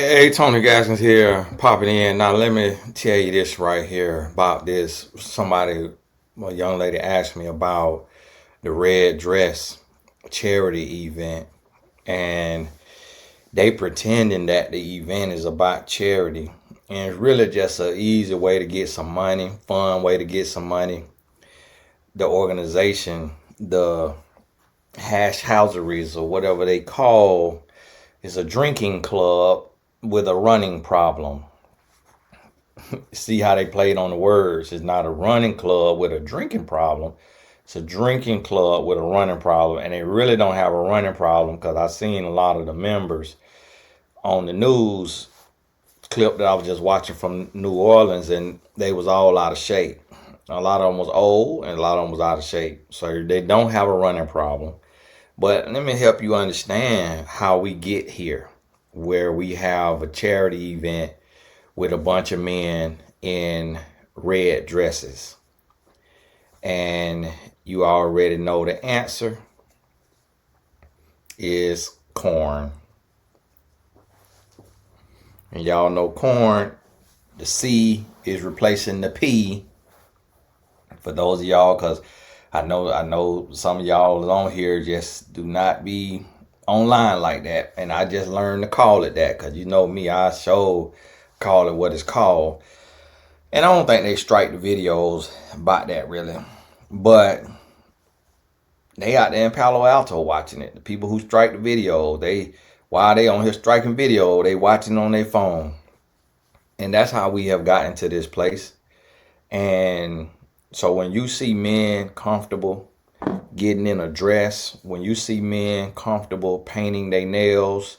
Hey, Tony Gaskins here, popping in. Now, let me tell you this right here about this. A young lady asked me about the red dress charity event, and they pretending that the event is about charity. And it's really just an easy way to get some money, fun way to get some money. The organization, the hash houseries or whatever they call, is a drinking club with a running problem. See how they played on the words. It's not a running club with a drinking problem. It's a drinking club with a running problem. And they really don't have a running problem because I've seen a lot of the members on the news clip that I was just watching from New Orleans, and they was all out of shape. A lot of them was old and a lot of them was out of shape. So they don't have a running problem. But let me help you understand how we get here, where we have a charity event with a bunch of men in red dresses. And you already know the answer is corn. And y'all know corn, the C is replacing the P. For those of y'all, because I know some of y'all on here just do not be online like that. And I just learned to call it that because you know me, I call it what it's called. And I don't think they strike the videos about that really. But they out there in Palo Alto watching it. The people who strike the video, while they on here striking video, they watching on their phone. And that's how we have gotten to this place. And so when you see men comfortable getting in a dress, when you see men comfortable painting their nails,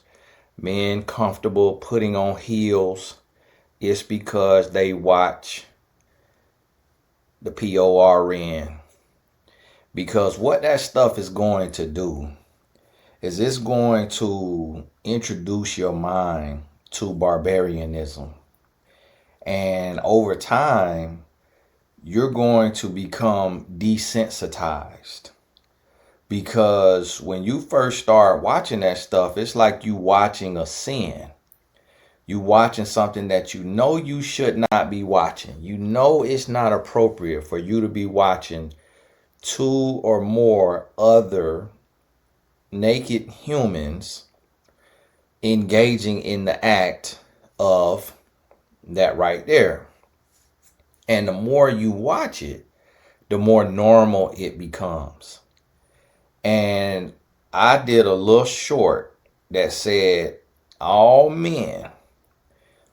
men comfortable putting on heels, it's because they watch the PORN. Because what that stuff is going to do is it's going to introduce your mind to barbarianism. And over time, you're going to become desensitized. Because when you first start watching that stuff, it's like you watching a sin. You watching something that you know you should not be watching. You know it's not appropriate for you to be watching two or more other naked humans engaging in the act of that right there. And the more you watch it, the more normal it becomes. And I did a little short that said all men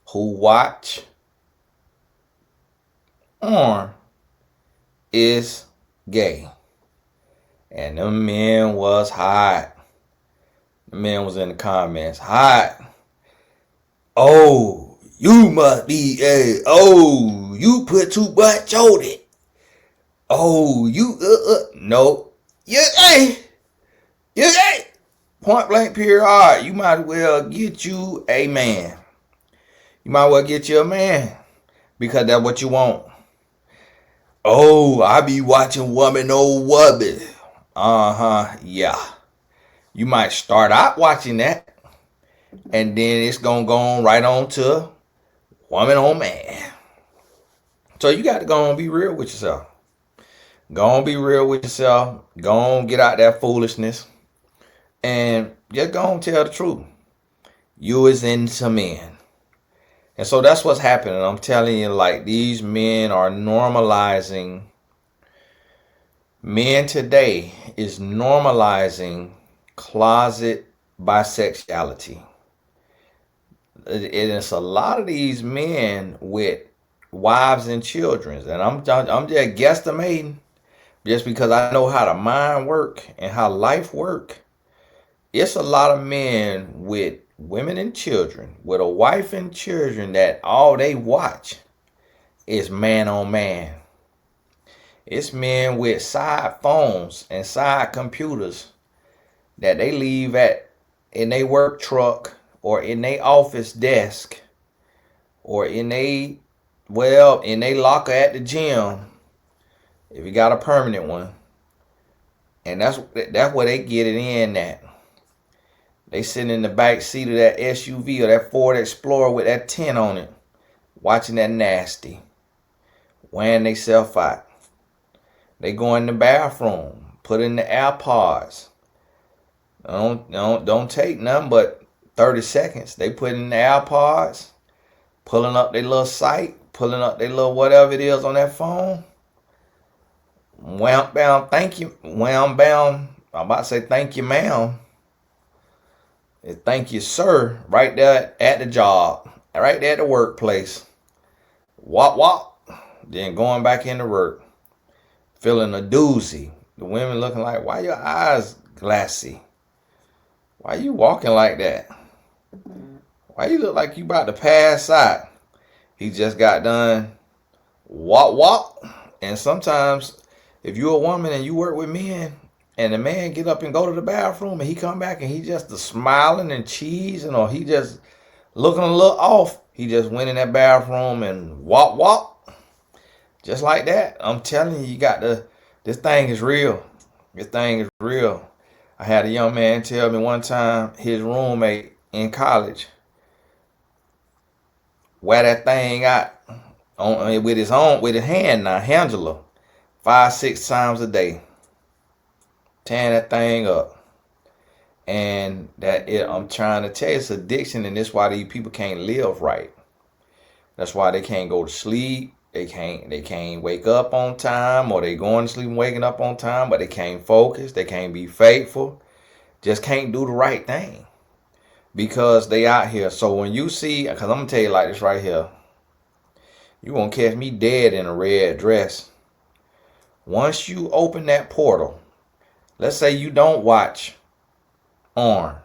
who watch porn is gay. And them men was hot. The men was in the comments, hot. Oh, you must be you put too much on it. Oh, no. You gay. Point blank period. All right, you might as well get you a man. You might as well get you a man because that's what you want. Oh, I be watching woman on woman. Yeah. You might start out watching that, and then it's gonna go on right on to woman on man. So you got to go and be real with yourself. Go on, be real with yourself. Go on, get out that foolishness, and just go on, tell the truth. You is into men. And so that's what's happening. I'm telling you, like, these men are normalizing. Men today is normalizing closet bisexuality. And it's a lot of these men with wives and children. And I'm just guesstimating just because I know how the mind work and how life work. It's a lot of men with women and children, with a wife and children, that all they watch is man on man. It's men with side phones and side computers that they leave in their work truck or in their office desk or in their locker at the gym if you got a permanent one. And that's where they get it in at. They sitting in the back seat of that SUV or that Ford Explorer with that tent on it, watching that nasty, wearing themselves out. They go in the bathroom, put in the AirPods. Don't take nothing but 30 seconds. They put in the AirPods, pulling up their little site, pulling up their little whatever it is on that phone. Wham bam, thank you. Wham bam. I'm about to say thank you, ma'am. Thank you, sir. Right there at the job. Right there at the workplace. Wop wop. Then going back into work. Feeling a doozy. The women looking like, why your eyes glassy? Why you walking like that? Why you look like you about to pass out? He just got done. Wop wop. And sometimes if you're a woman and you work with men, and the man get up and go to the bathroom and he come back and he just smiling and cheesing, or he just looking a little off, he just went in that bathroom and wop wop. Just like that. I'm telling you, this thing is real. This thing is real. I had a young man tell me one time his roommate in college wear that thing out with his hand now, handler, 5-6 times a day. Tearing that thing up. And I'm trying to tell you, it's addiction, and that's why these people can't live right. That's why they can't go to sleep. They can't wake up on time, or they going to sleep and waking up on time, but they can't focus. They can't be faithful. Just can't do the right thing because they out here. So when you see, because I'm going to tell you like this right here, you won't catch me dead in a red dress. Once you open that portal, let's say you don't watch porn.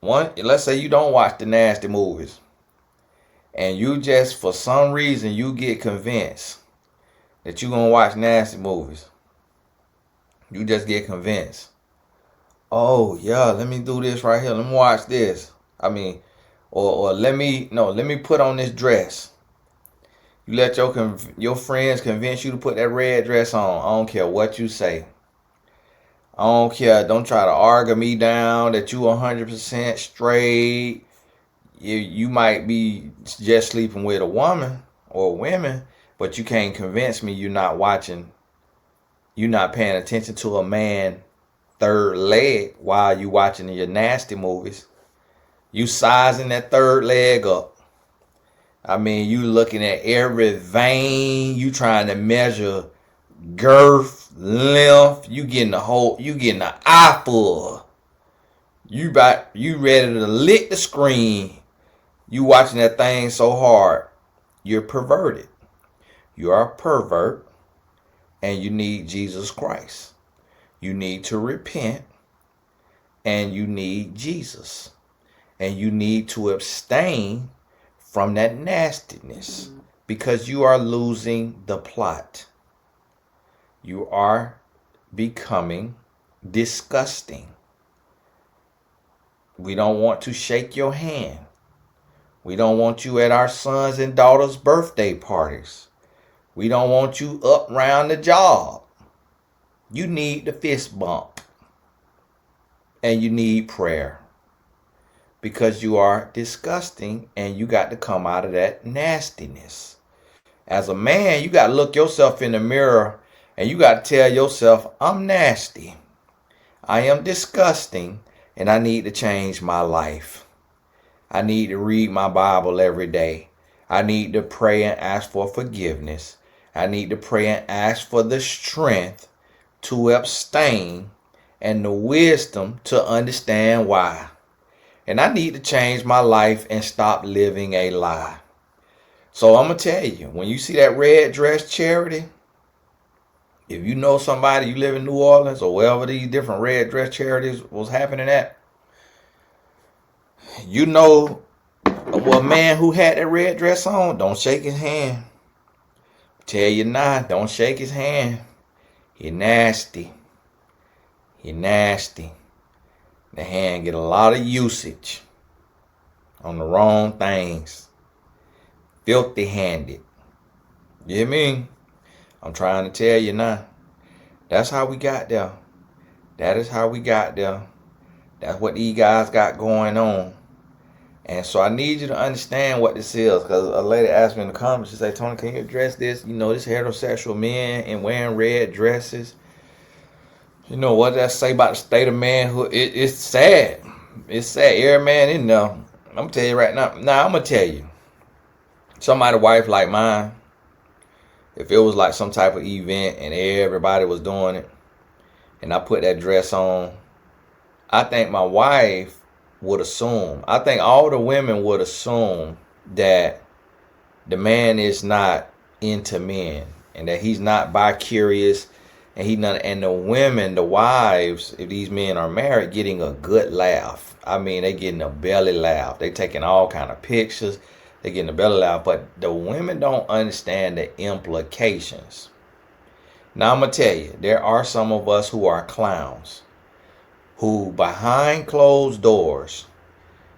Let's say you don't watch the nasty movies. And you just, for some reason, you get convinced that you're going to watch nasty movies. You just get convinced. Oh, yeah, let me do this right here. Let me watch this. Or let me put on this dress. You let your friends convince you to put that red dress on. I don't care what you say. I don't care. Don't try to argue me down that you 100% straight. You might be just sleeping with a woman or women, but you can't convince me you're not paying attention to a man third leg while you watching your nasty movies. You sizing that third leg up. You looking at every vein. You trying to measure girth, length. You getting the eyeful. You ready to lick the screen. You watching that thing so hard. You're perverted. You are a pervert, and you need Jesus Christ. You need to repent, and you need Jesus. And you need to abstain from that nastiness because you are losing the plot. You are becoming disgusting. We don't want to shake your hand. We don't want you at our sons and daughters' birthday parties. We don't want you up round the job. You need the fist bump. And you need prayer. Because you are disgusting and you got to come out of that nastiness. As a man, you got to look yourself in the mirror and you got to tell yourself, I'm nasty. I am disgusting and I need to change my life. I need to read my Bible every day. I need to pray and ask for forgiveness. I need to pray and ask for the strength to abstain and the wisdom to understand why. And I need to change my life and stop living a lie. So I'm going to tell you, when you see that red dress charity, if you know somebody, you live in New Orleans or wherever these different red dress charities was happening at, you know a man who had that red dress on, don't shake his hand. Tell you now, don't shake his hand. He nasty. He nasty. The hand get a lot of usage on the wrong things. Filthy handed. You hear me? I'm trying to tell you now. That's how we got there. That is how we got there. That's what these guys got going on. And so I need you to understand what this is, because a lady asked me in the comments, she said, Tony, can you address this? You know, this heterosexual men and wearing red dresses. You know what that say about the state of manhood? It's sad. It's sad. Every man in there. I'm going to tell you right now. Now, I'm going to tell you. Somebody wife like mine, if it was like some type of event and everybody was doing it, and I put that dress on, I think my wife would assume, I think all the women would assume that the man is not into men and that he's not bi-curious, and and the women, the wives, if these men are married, getting a good laugh. I mean, they getting a belly laugh. They taking all kind of pictures. They getting a belly laugh, but the women don't understand the implications. Now I'm gonna tell you, there are some of us who are clowns, who behind closed doors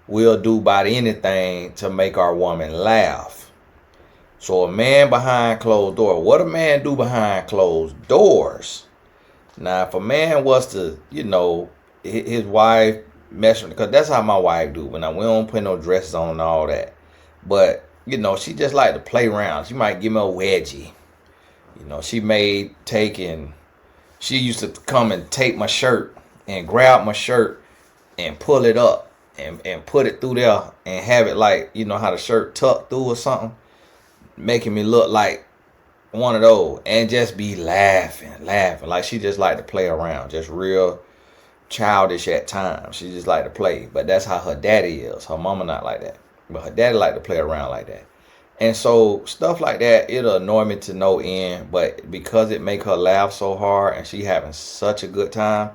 will do about anything to make our woman laugh. So a man behind closed doors, what a man do behind closed doors? Now, if a man was to, his wife messing, because that's how my wife do. When we don't put no dresses on and all that. But, she just like to play around. She might give me a wedgie. She used to come and take my shirt and grab my shirt and pull it up and put it through there and have it like, how the shirt tucked through or something, making me look like one of those, and just be laughing. Like she just like to play around, just real childish at times. She just like to play, but that's how her daddy is. Her mama not like that, but her daddy like to play around like that. And so stuff like that, it'll annoy me to no end, but because it make her laugh so hard and she having such a good time,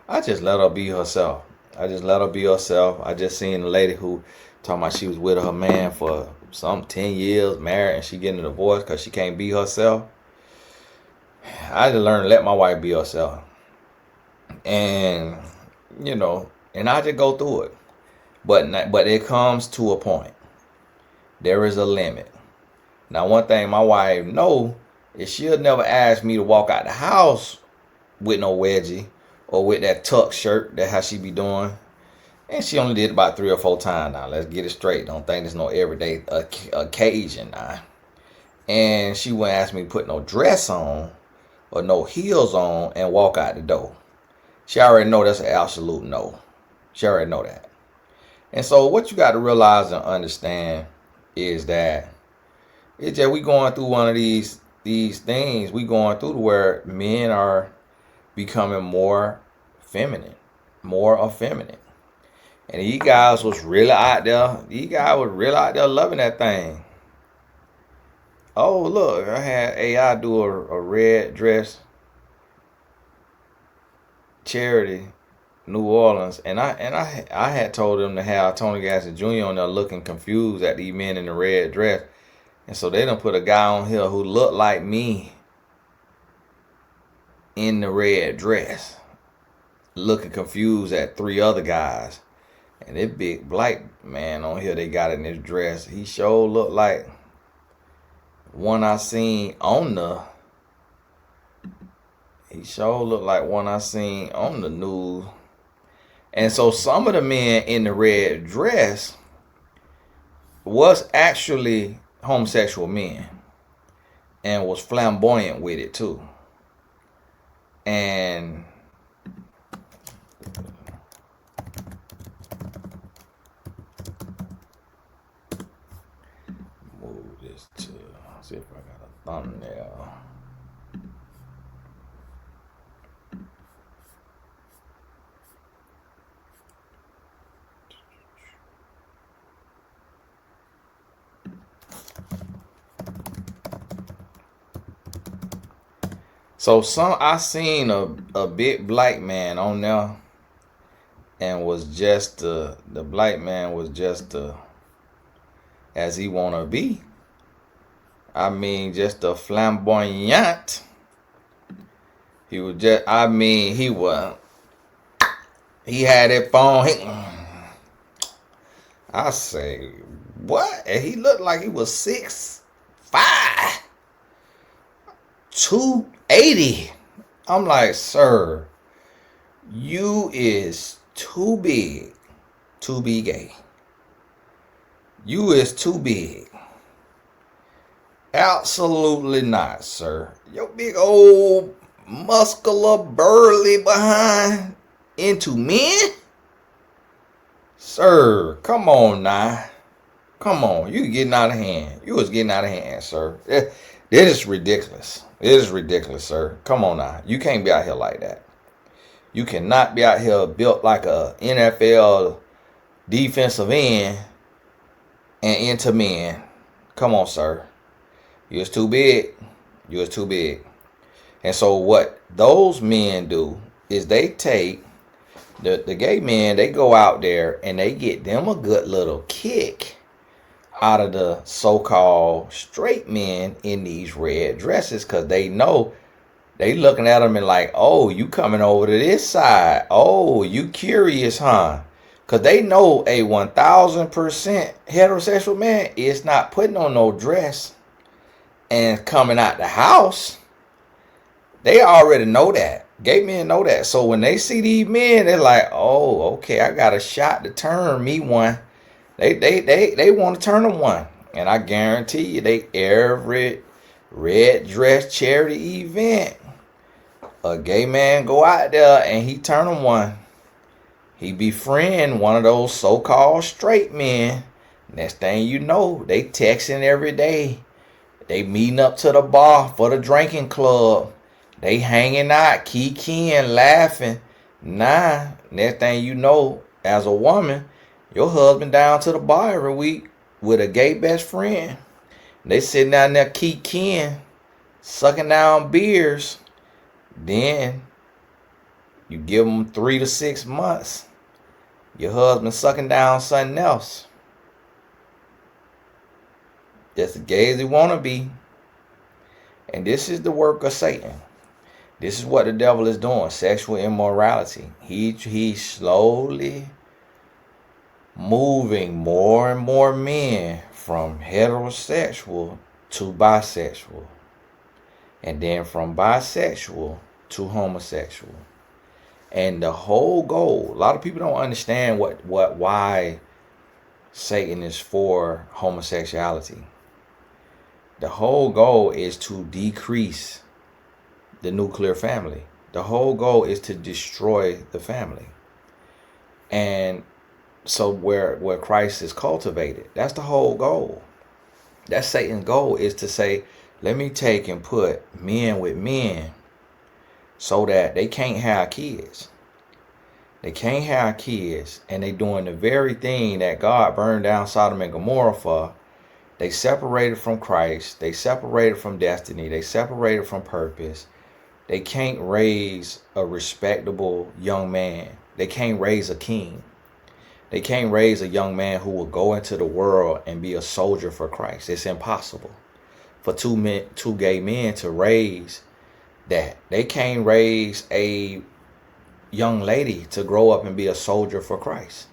I just let her be herself. I just seen a lady who talking about she was with her man for 10 years, married, and she getting a divorce because she can't be herself. I just learned to let my wife be herself. And, and I just go through it. But it comes to a point. There is a limit. Now, one thing my wife know is she'll never ask me to walk out the house with no wedgie or with that tuck shirt. That's how she be doing. And she only did about 3 or 4 times now. Let's get it straight. Don't think there's no everyday occasion now. And she wouldn't ask me to put no dress on or no heels on and walk out the door. She already know that's an absolute no. She already know that. And so what you got to realize and understand is that it's just we going through one of these things. We going through to where men are becoming more feminine, more effeminate. And these guys was really out there. These guys was really out there loving that thing. Oh, look, I had AI do a red dress charity, New Orleans, and I had told them to have Tony Gaston Jr. on there looking confused at these men in the red dress. And so they done put a guy on here who looked like me in the red dress, looking confused at 3 other guys. And this big black man on here they got in this dress, he sure looked like one I seen on the news. And so some of the men in the red dress was actually homosexual men and was flamboyant with it too. And move this to see if I got a thumbnail. So I seen a big black man on there, and was just the black man was just as he wanna be. I mean, just a flamboyant. He was just, he had that phone. I say, what? And he looked like he was 6'5", 280. I'm like, sir, you is too big to be gay. You is too big. Absolutely not, sir. Your big old muscular burly behind into men? Sir, come on now. Come on, you getting out of hand. You was getting out of hand, sir. This is ridiculous. It is ridiculous, sir. Come on now. You can't be out here like that. You cannot be out here built like a NFL defensive end and into men. Come on, sir. You was too big. You was too big. And so what those men do is they take the gay men, they go out there and they get them a good little kick out of the so-called straight men in these red dresses, because they know they looking at them and like, oh, you coming over to this side. Oh, you curious, huh? Because they know a 1,000% heterosexual man is not putting on no dress and coming out the house. They already know that. Gay men know that. So when they see these men, they're like, oh, okay, I got a shot to turn me one. They want to turn them one. And I guarantee you, they every red dress charity event, a gay man go out there and he turn them one. He befriend one of those so-called straight men. Next thing you know, they texting every day. They meeting up to the bar for the drinking club. They hanging out, kikiing, laughing. Nah, next thing you know, as a woman, your husband down to the bar every week with a gay best friend. They sitting down there kikiing, sucking down beers. Then you give them 3 to 6 months. Your husband sucking down something else. Just as gay as he want to be. And this is the work of Satan. This is what the devil is doing. Sexual immorality. He's slowly moving more and more men from heterosexual to bisexual. And then from bisexual to homosexual. And the whole goal, a lot of people don't understand why Satan is for homosexuality. The whole goal is to decrease the nuclear family. The whole goal is to destroy the family. And so where Christ is cultivated, that's the whole goal. That's Satan's goal, is to say, let me take and put men with men so that they can't have kids. They can't have kids, and they doing the very thing that God burned down Sodom and Gomorrah for. They separated from Christ. They separated from destiny. They separated from purpose. They can't raise a respectable young man. They can't raise a king. They can't raise a young man who will go into the world and be a soldier for Christ. It's impossible for two gay men to raise that. They can't raise a young lady to grow up and be a soldier for Christ.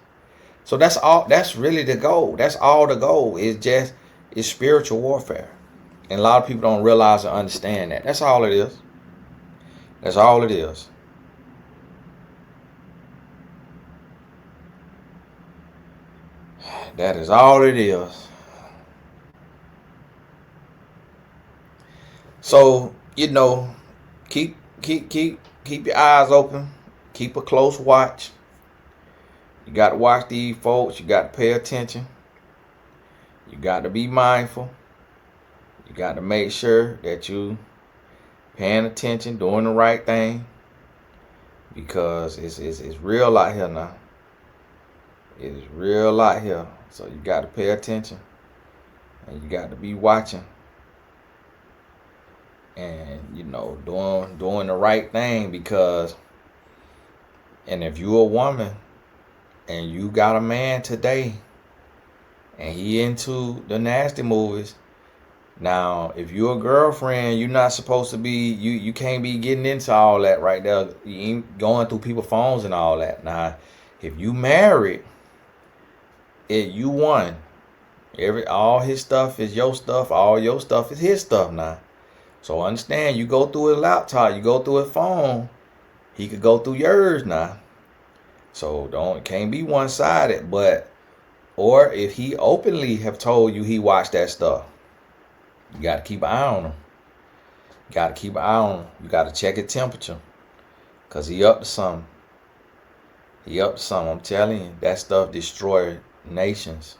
So that's all. That's really the goal. That's all the goal is. Just it's spiritual warfare, and a lot of people don't realize or understand that. That's all it is. That's all it is. That is all it is. So, keep your eyes open. Keep a close watch. You got to watch these folks. You got to pay attention. You got to be mindful. You got to make sure that you paying attention, doing the right thing, because it's real out here now. It is real out here. So you got to pay attention, and you got to be watching, and doing the right thing, because, and if you're a woman and you got a man today and he into the nasty movies, now if you're a girlfriend, you're not supposed to be, you can't be getting into all that right there. You ain't going through people's phones and all that. Now if you married, you won. All his stuff is your stuff. All your stuff is his stuff now. So understand, you go through his laptop, you go through his phone, he could go through yours now. So can't be one-sided. But or if he openly have told you he watched that stuff, you got to keep an eye on him. You got to keep an eye on him. You got to check his temperature, cause he up to something. He up to something. I'm telling you, that stuff destroy nations.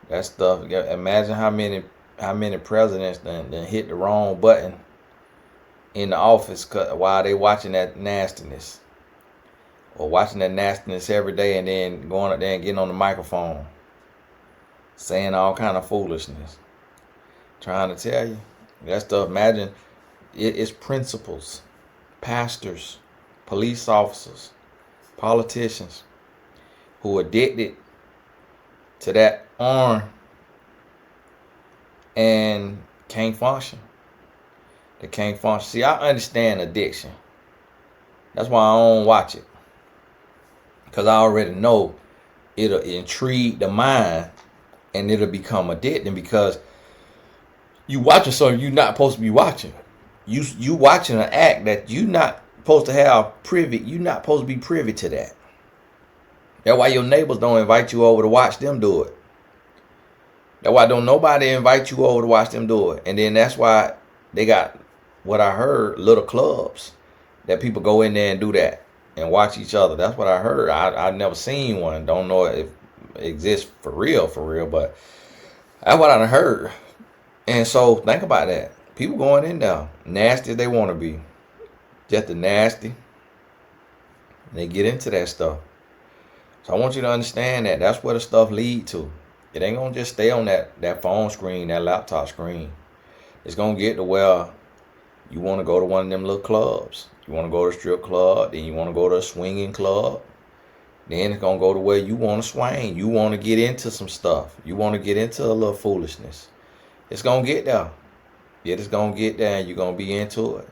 That stuff. Imagine how many presidents then hit the wrong button in the office while they watching that nastiness, or watching that nastiness every day, and then going up there and getting on the microphone, saying all kind of foolishness. Trying to tell you that stuff. Imagine it's principals, pastors, police officers, politicians who are addicted to that arm and can't function. They can't function. See, I understand addiction. That's why I don't watch it. Because I already know it'll intrigue the mind and it'll become addicting, because you watching something you're not supposed to be watching. You watching an act that you're not supposed to have privy. You're not supposed to be privy to that. That's why your neighbors don't invite you over to watch them do it. That's why don't nobody invite you over to watch them do it. And then that's why they got, what I heard, little clubs that people go in there and do that and watch each other. That's what I heard. I've never seen one. Don't know if it exists for real, but that's what I heard. And so think about that. People going in there, nasty as they want to be, just the nasty. They get into that stuff. So I want you to understand that that's where the stuff lead to. It ain't gonna just stay on that phone screen, that laptop screen. It's gonna get to where you want to go to one of them little clubs. You want to go to a strip club, then you want to go to a swinging club. Then it's gonna go to where you want to swing. You want to get into some stuff. You want to get into a little foolishness. It's gonna get there. It's gonna get there, and you're gonna be into it.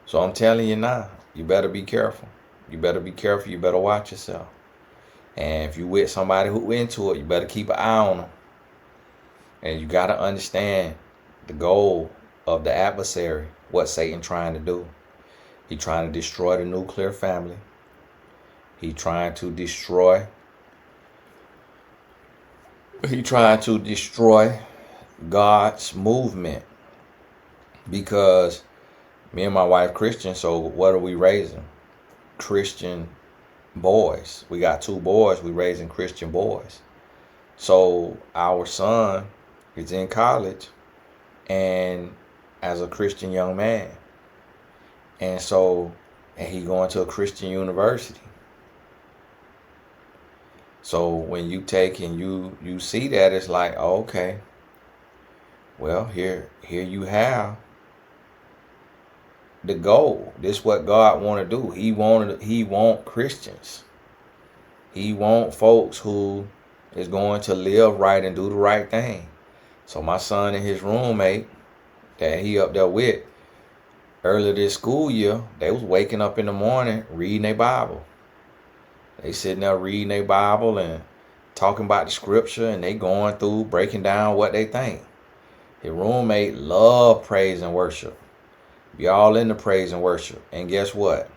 So I'm telling you now, you better be careful. You better be careful. You better watch yourself. And if you with somebody who into it, you better keep an eye on them. And you got to understand the goal of the adversary, what Satan trying to do. He trying to destroy the nuclear family. He trying to destroy God's movement. Because me and my wife Christian, so what are we raising? Christian boys. We got 2 boys. We raising Christian boys. So our son is in college and as a Christian young man. And he going to a Christian university. So when you take and you see that, it's like, oh, okay, well, here you have the goal. This is what God want to do. He want Christians. He want folks who is going to live right and do the right thing. So my son and his roommate that he up there with earlier this school year, they was waking up in the morning reading their Bible. They sitting there reading their Bible and talking about the scripture, and they going through breaking down what they think. His roommate love praise and worship. Be all into praise and worship. And guess what?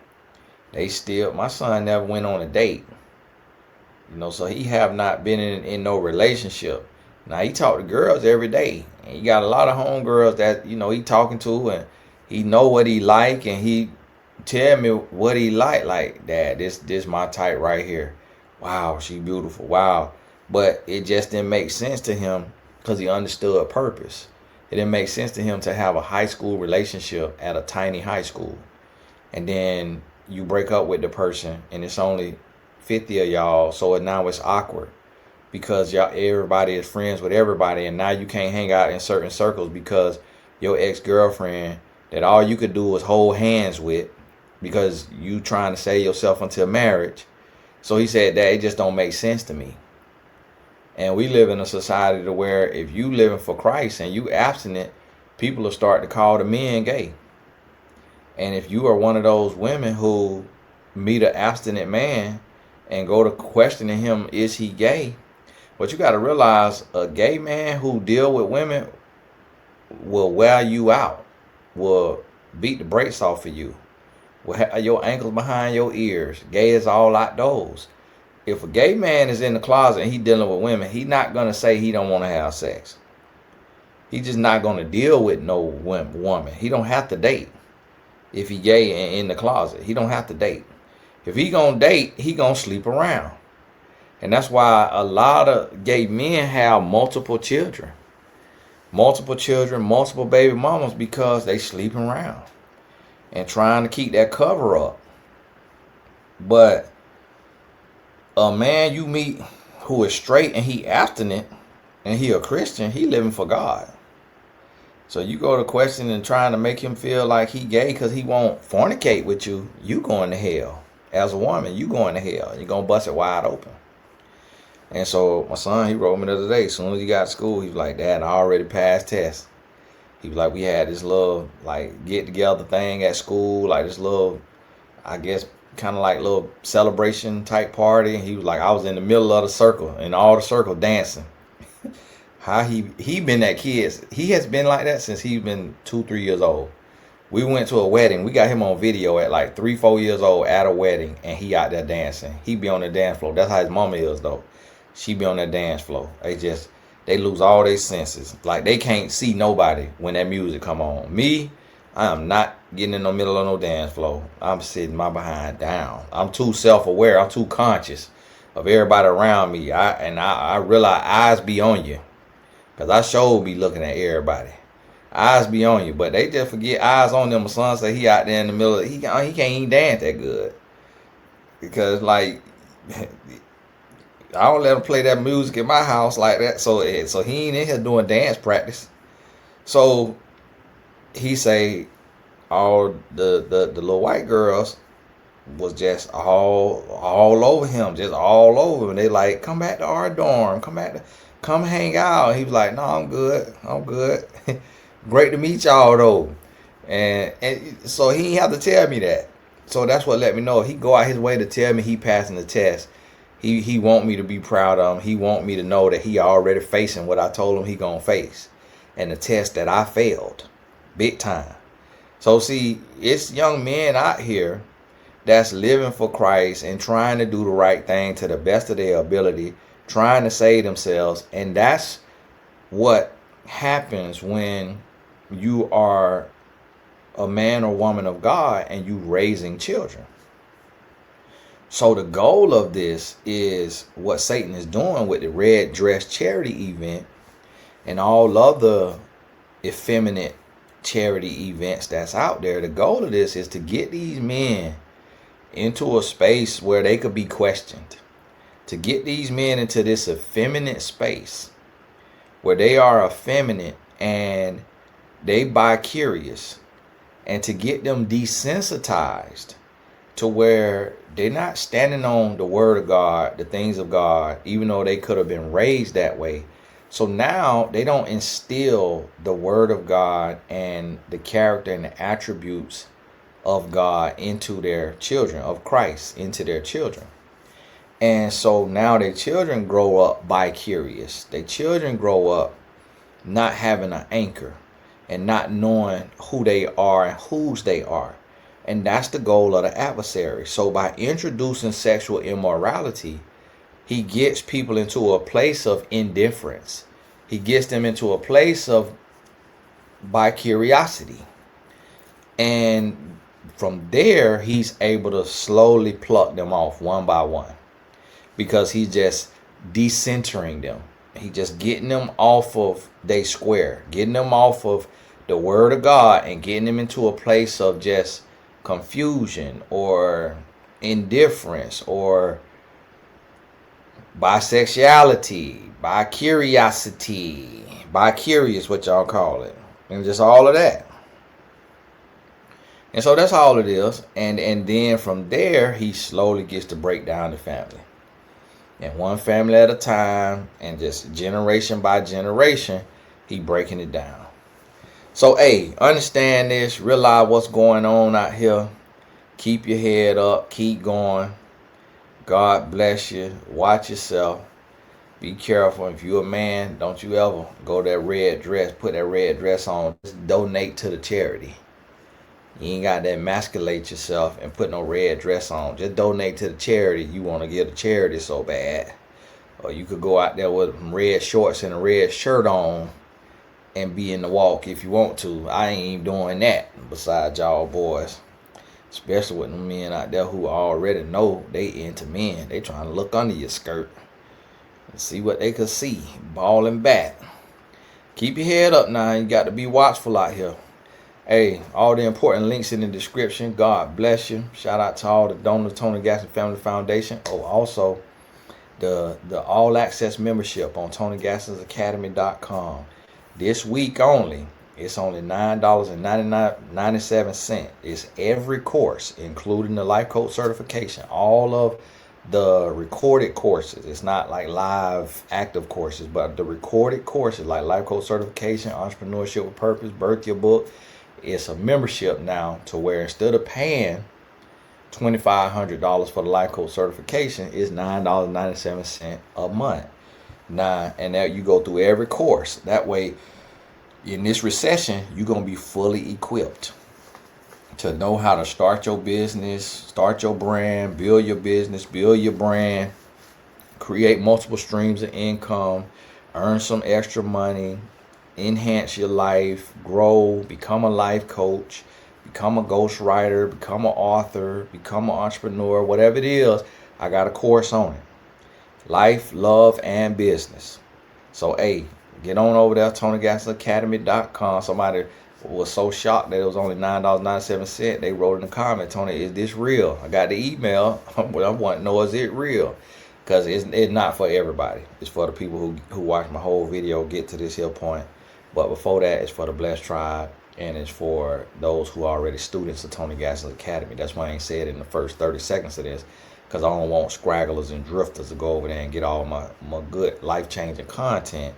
My son never went on a date. So he have not been in no relationship. Now he talk to girls every day. And he got a lot of homegirls that, he talking to, and he know what he like, and he tell me what he like, Dad, this my type right here. Wow, she beautiful. Wow. But it just didn't make sense to him because he understood purpose. It didn't make sense to him to have a high school relationship at a tiny high school. And then you break up with the person and it's only 50 of y'all. So now it's awkward because everybody is friends with everybody. And now you can't hang out in certain circles because your ex-girlfriend that all you could do was hold hands with because you trying to save yourself until marriage. So he said that it just don't make sense to me. And we live in a society to where if you living for Christ and you abstinent, people will start to call the men gay. And if you are one of those women who meet an abstinent man and go to questioning him, is he gay? But you got to realize a gay man who deal with women will wear you out, will beat the brakes off of you. with your ankles behind your ears. Gay is all outdoors. If a gay man is in the closet and he dealing with women, he not gonna say he don't want to have sex. He just not gonna deal with no woman. He don't have to date. If he gay and in the closet, he don't have to date. If he gonna date, he gonna sleep around. And that's why a lot of gay men have multiple children. Multiple baby mamas, because they sleeping around and trying to keep that cover up. But a man you meet who is straight and he abstinent and he a Christian, he living for God. So you go to question and trying to make him feel like he gay because he won't fornicate with you, you going to hell. As a woman, you going to hell. You're going to bust it wide open. And so my son, he wrote me the other day. As soon as he got to school, he was like, Dad, I already passed tests. He was like, we had this little like get together thing at school, like this little, I guess, kind of like little celebration type party. And he was like, I was in the middle of the circle and all the circle dancing. How he been that kid. He has been like that since he's been 2-3 years old. We went to a wedding. We got him on video at like 3-4 years old at a wedding, and he out there dancing. He be on the dance floor. That's how his mama is though. She be on that dance floor. They lose all their senses. Like they can't see nobody when that music come on. Me, I am not getting in the middle of no dance floor. I'm sitting my behind down. I'm too self-aware. I'm too conscious of everybody around me. I realize eyes be on you. Because I sure be looking at everybody. Eyes be on you. But they just forget eyes on them. My son say he out there in the middle. He can't even dance that good. Because, like, I don't let him play that music in my house like that. So he ain't in here doing dance practice. So he say all the little white girls was just all over him. Just all over him. They like, come back to our dorm. Come hang out. And he was like, no, I'm good. Great to meet y'all though. And so he didn't have to tell me that. So that's what let me know. He go out his way to tell me he passing the test. He want me to be proud of him. He want me to know that he already facing what I told him he gonna face. And the test that I failed. Big time. So see, it's young men out here that's living for Christ and trying to do the right thing to the best of their ability, trying to save themselves. And that's what happens when you are a man or woman of God and you raising children. So the goal of this is what Satan is doing with the red dress charity event and all other effeminate charity events that's out there. The goal of this is to get these men into a space where they could be questioned. To get these men into this effeminate space where they are effeminate and they bi-curious, and to get them desensitized to where they're not standing on the word of God, the things of God, even though they could have been raised that way. So now they don't instill the word of God and the character and the attributes of God into their children, of Christ into their children. And so now their children grow up bi-curious. Their children grow up not having an anchor and not knowing who they are and whose they are. And that's the goal of the adversary. So by introducing sexual immorality, he gets people into a place of indifference. He gets them into a place of bi-curiosity. And from there, he's able to slowly pluck them off one by one. Because he's just decentering them. He just getting them off of their square. Getting them off of the word of God and getting them into a place of just confusion or indifference or bisexuality, bi-curiosity, bi-curious, what y'all call it. And just all of that. And so that's all it is. And then from there, he slowly gets to break down the family. And one family at a time, and just generation by generation, he breaking it down. So, hey, understand this. Realize what's going on out here. Keep your head up. Keep going. God bless you. Watch yourself. Be careful. If you're a man, don't you ever go that red dress. Put that red dress on. Just donate to the charity. You ain't got to emasculate yourself and put no red dress on. Just donate to the charity you want to give to charity so bad. Or you could go out there with red shorts and a red shirt on and be in the walk if you want to. I ain't even doing that besides y'all boys. Especially with the men out there who already know they into men. They trying to look under your skirt and see what they could see. Balling back. Keep your head up now. You got to be watchful out here. Hey, all the important links in the description. God bless you. Shout out to all the donors, Tony Gaston Family Foundation. Oh, also the all access membership on TonyGaston'sAcademy.com. This week only, it's only $9.97. It's every course, including the life coach certification. All of the recorded courses. It's not like live active courses, but the recorded courses like life coach certification, entrepreneurship with purpose, birth your book. It's a membership now to where instead of paying $2,500 for the life coach certification, it's $9.97 a month. Now, and now you go through every course. That way, in this recession, you're going to be fully equipped to know how to start your business, start your brand, build your business, build your brand, create multiple streams of income, earn some extra money, enhance your life, grow, become a life coach, become a ghostwriter, become an author, become an entrepreneur, whatever it is. I got a course on it. Life, love, and business. So, hey, get on over there, TonyGastonAcademy.com. Somebody was so shocked that it was only $9.97. They wrote in the comment, Tony, is this real? I got the email. I want to know, is it real? Because it's not for everybody. It's for the people who watch my whole video, get to this here point. But before that, it's for the blessed tribe. And it's for those who are already students of Tony Gaston's Academy. That's why I ain't said in the first 30 seconds of this. Because I don't want scragglers and drifters to go over there and get all my good life-changing content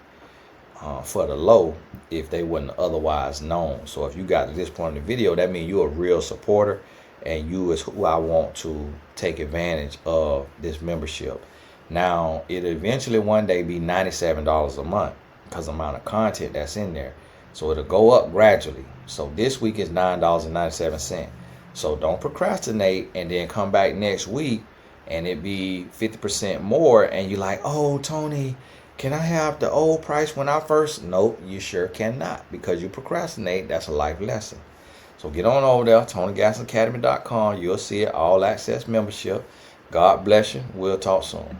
for the low if they wouldn't otherwise known. So if you got to this point in the video, that means you're a real supporter and you is who I want to take advantage of this membership. Now, it'll eventually one day be $97 a month because of the amount of content that's in there. So it'll go up gradually. So this week is $9.97. So don't procrastinate and then come back next week and it be 50% more and you're like, oh, Tony, can I have the old price when I first? Nope, you sure cannot because you procrastinate. That's a life lesson. So get on over there, TonyGastonAcademy.com. You'll see it, all access membership. God bless you. We'll talk soon.